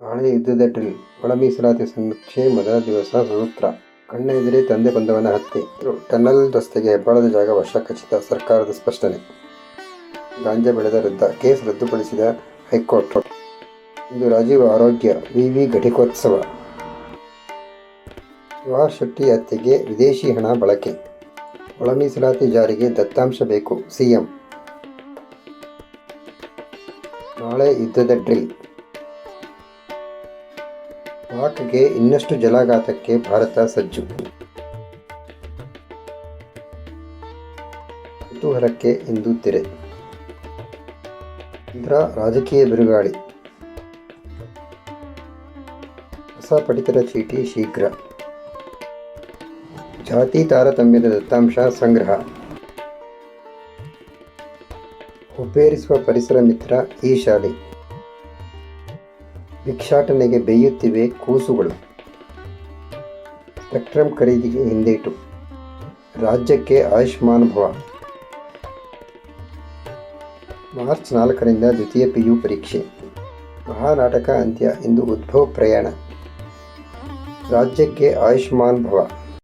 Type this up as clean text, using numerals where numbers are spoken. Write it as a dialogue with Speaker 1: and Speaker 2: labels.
Speaker 1: ನಾಳೆ ಯುದ್ಧದ ಡ್ರಿಲ್, ಒಳ ಮೀಸಲಾತಿ ಸಮೀಕ್ಷೆ ಮೊದಲ ದಿವಸ ಸೂತ್ರ. ಕಣ್ಣ ಎದುರೇ ತಂದೆ ಬಂದವನ ಹತ್ಯೆ, ಟನಲ್ ರಸ್ತೆಗೆ ಹೆಬ್ಬಾಳದ ಜಾಗ ವಶ ಖಚಿತ, ಸರ್ಕಾರದ ಸ್ಪಷ್ಟನೆ. ಗಾಂಜಾ ಬೆಳೆದ ವೃದ್ಧ ಕೇಸ್ ರದ್ದುಪಡಿಸಿದ ಹೈಕೋರ್ಟ್. ಇಂದು ರಾಜೀವ್ ಆರೋಗ್ಯ ವಿವಿ ಘಟಿಕೋತ್ಸವ. ಸುಹಾಸ್ ಶೆಟ್ಟಿ ಹತ್ಯೆಗೆ ವಿದೇಶಿ ಹಣ ಬಳಕೆ, ಒಳ ಮೀಸಲಾತಿ ಜಾರಿಗೆ ದತ್ತಾಂಶ ಬೇಕು ಸಿಎಂ. ನಾಳೆ ಯುದ್ಧದ ಡ್ರಿಲ್, ಪಾಕ್ಗೆ ಇನ್ನಷ್ಟು ಜಲಘಾತಕ್ಕೆ ಭಾರತ ಸಜ್ಜು. ಕುತೂಹಲಕ್ಕೆ ಇಂದು ತೆರೆ. ನಂತರ ರಾಜಕೀಯ ಬಿರುಗಾಳಿ, ಹೊಸ ಪಡಿತರ ಚೀಟಿ ಶೀಘ್ರ. ಜಾತಿ ತಾರತಮ್ಯದ ದತ್ತಾಂಶ ಸಂಗ್ರಹ, ಹುಬ್ಬೇರಿಸುವ ಪರಿಸರ ಮಿತ್ರ ಈ ಶಾಲೆ. ಭಿಕ್ಷಾಟನೆಗೆ ಬೇಯುತ್ತಿವೆ ಕೂಸುಗಳು, ಸ್ಪೆಕ್ಟ್ರಮ್ ಖರೀದಿಗೆ ಹಿಂದೇಟು, ರಾಜ್ಯಕ್ಕೆ ಆಯುಷ್ಮಾನ್ ಭವ. ಮಾರ್ಚ್ 4ರಿಂದ ದ್ವಿತೀಯ ಪಿಯು ಪರೀಕ್ಷೆ. ಮಹಾನಾಟಕ ಅಂತ್ಯ, ಇಂದು ಉದ್ಭವ್ ಪ್ರಯಾಣ. ರಾಜ್ಯಕ್ಕೆ ಆಯುಷ್ಮಾನ್ ಭವ.